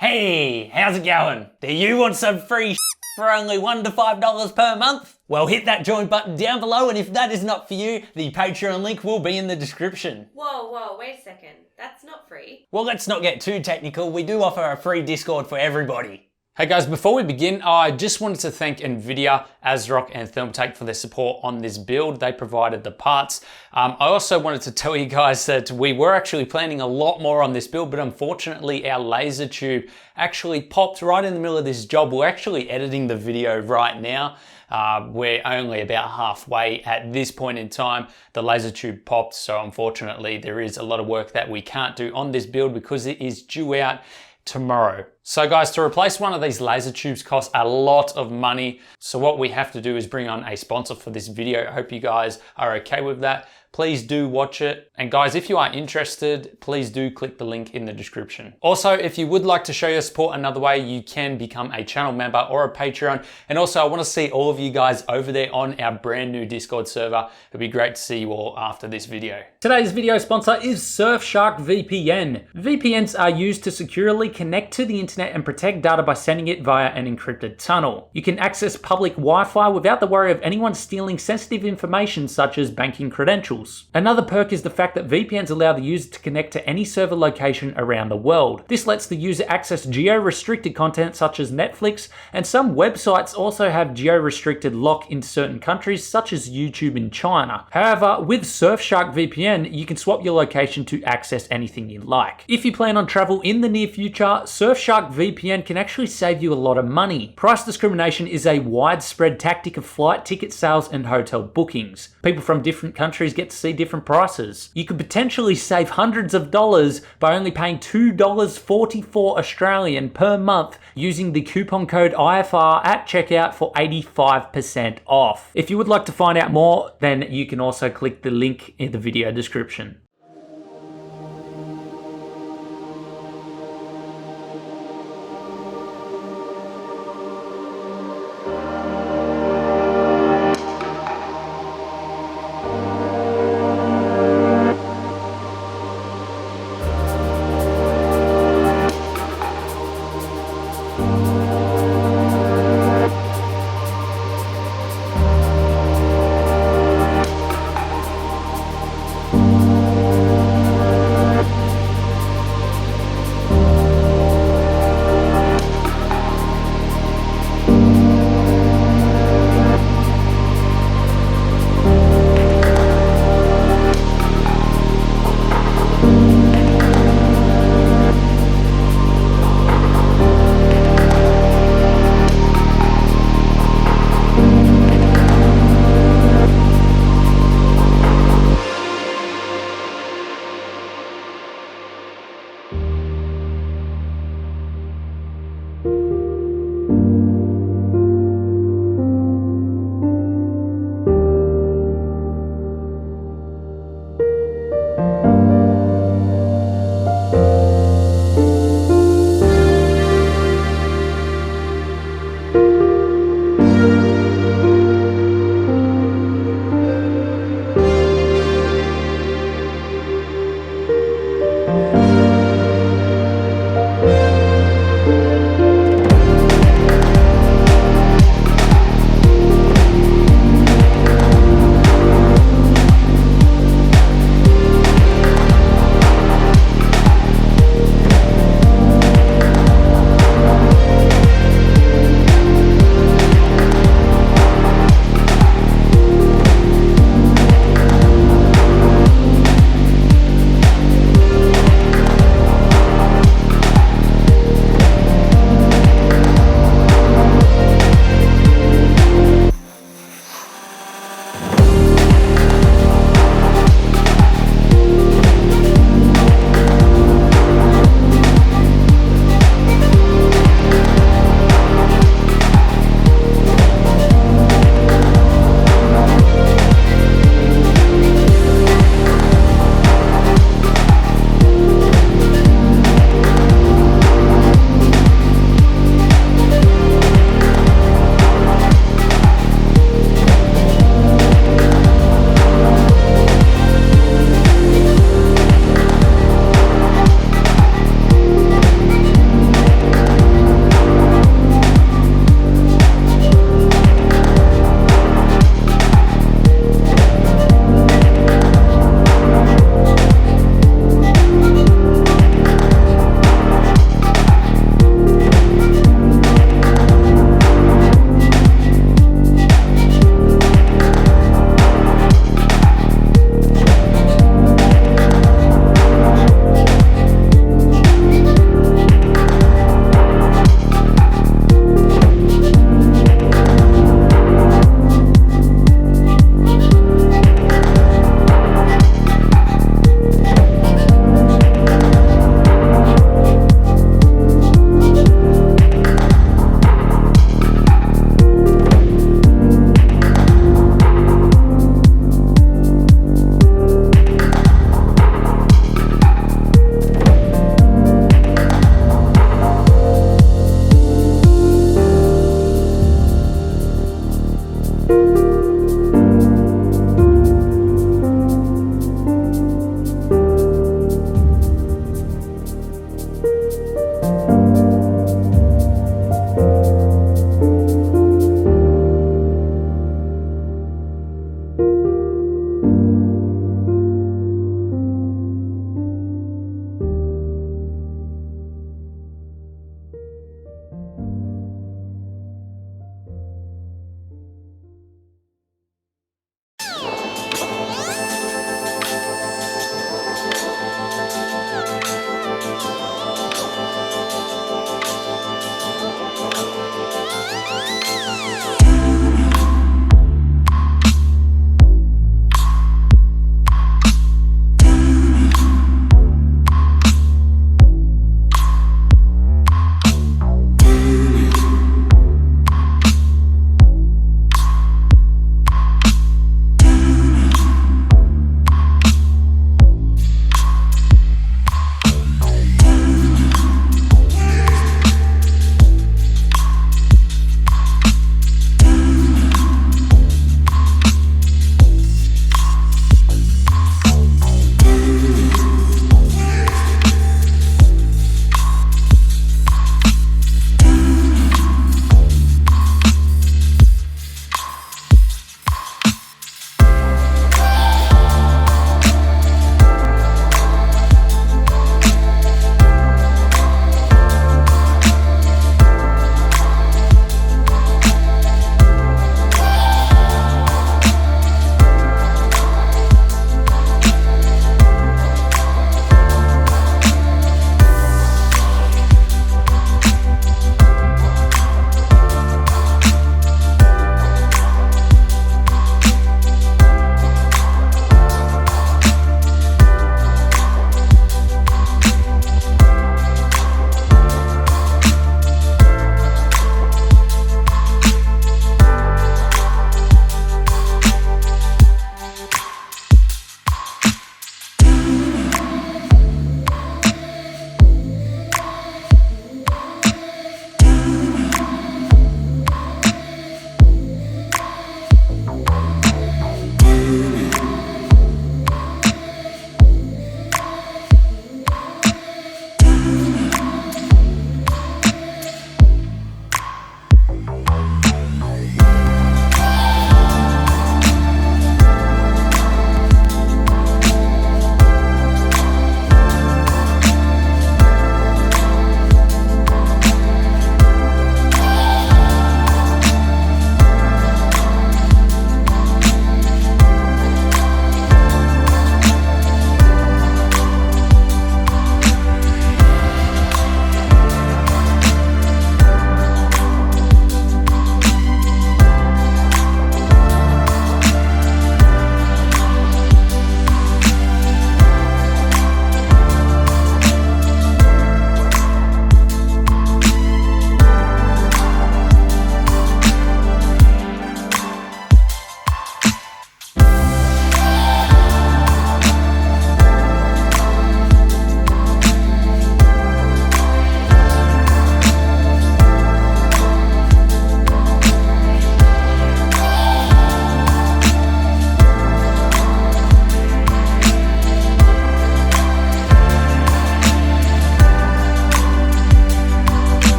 Hey, how's it going? Do you want some free for only $1 to $5 per month? Well, hit that join button down below, and if that is not for you, the Patreon link will be in the description. Whoa, wait a second. That's not free. Well, let's not get too technical. We do offer a free Discord for everybody. Hey guys, before we begin, I just wanted to thank Nvidia, Asrock and Thermaltake for their support on this build. They provided the parts. I also wanted to tell you guys that we were actually planning a lot more on this build, but unfortunately our laser tube actually popped right in the middle of this job. We're actually editing the video right now. We're only about halfway at this point in time. The laser tube popped, so unfortunately there is a lot of work that we can't do on this build because it is due out tomorrow. So guys, to replace one of these laser tubes costs a lot of money. So what we have to do is bring on a sponsor for this video. I hope you guys are okay with that. Please do watch it. And guys, if you are interested, please do click the link in the description. Also, if you would like to show your support another way, you can become a channel member or a Patreon. And also, I want to see all of you guys over there on our brand new Discord server. It'd be great to see you all after this video. Today's video sponsor is Surfshark VPN. VPNs are used to securely connect to the internet and protect data by sending it via an encrypted tunnel. You can access public Wi-Fi without the worry of anyone stealing sensitive information such as banking credentials. Another perk is the fact that VPNs allow the user to connect to any server location around the world. This lets the user access geo-restricted content such as Netflix, and some websites also have geo-restricted lock in certain countries such as YouTube in China. However, with Surfshark VPN, you can swap your location to access anything you like. If you plan on travel in the near future, Surfshark VPN can actually save you a lot of money. Price discrimination is a widespread tactic of flight ticket sales and hotel bookings. People from different countries get to see different prices. You could potentially save hundreds of dollars by only paying $2.44 Australian per month using the coupon code IFR at checkout for 85% off. If you would like to find out more, then you can also click the link in the video description.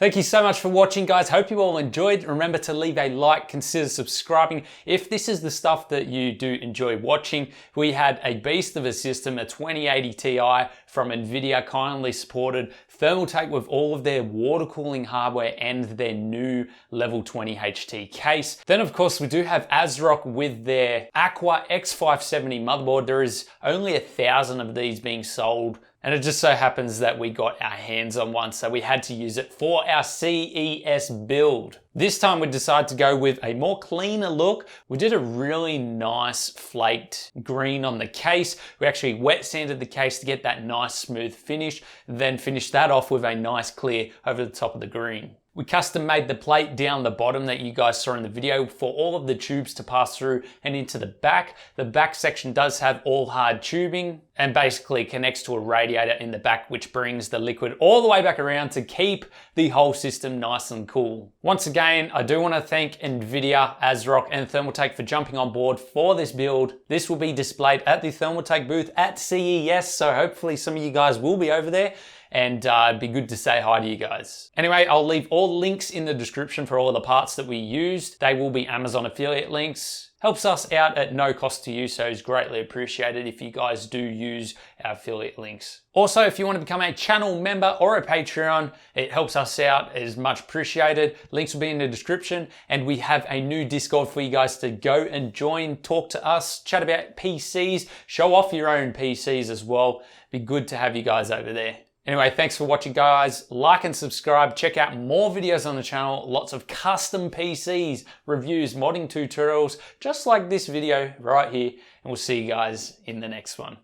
Thank you so much for watching, guys. Hope you all enjoyed. Remember to leave a like, consider subscribing if this is the stuff that you do enjoy watching. We had a beast of a system, a 2080 Ti from Nvidia, kindly supported Thermaltake with all of their water cooling hardware and their new level 20 HT case. Then of course we do have Asrock with their Aqua X570 motherboard. There is only 1,000 of these being sold, and it just so happens that we got our hands on one, so we had to use it for our CES build. This time we decided to go with a more cleaner look. We did a really nice flaked green on the case. We actually wet sanded the case to get that nice smooth finish, then finished that off with a nice clear over the top of the green. We custom made the plate down the bottom that you guys saw in the video for all of the tubes to pass through and into the back. The back section does have all hard tubing and basically connects to a radiator in the back, which brings the liquid all the way back around to keep the whole system nice and cool. Once again, I do want to thank Nvidia, Asrock and Thermaltake for jumping on board for this build. This will be displayed at the Thermaltake booth at CES, so hopefully some of you guys will be over there, and it'd be good to say hi to you guys. Anyway, I'll leave all the links in the description for all of the parts that we used. They will be Amazon affiliate links. Helps us out at no cost to you, so it's greatly appreciated if you guys do use our affiliate links. Also, if you want to become a channel member or a Patreon, it helps us out, it is much appreciated. Links will be in the description, and we have a new Discord for you guys to go and join, talk to us, chat about PCs, show off your own PCs as well. Be good to have you guys over there. Anyway, thanks for watching, guys. Like and subscribe. Check out more videos on the channel. Lots of custom PCs, reviews, modding tutorials, just like this video right here. And we'll see you guys in the next one.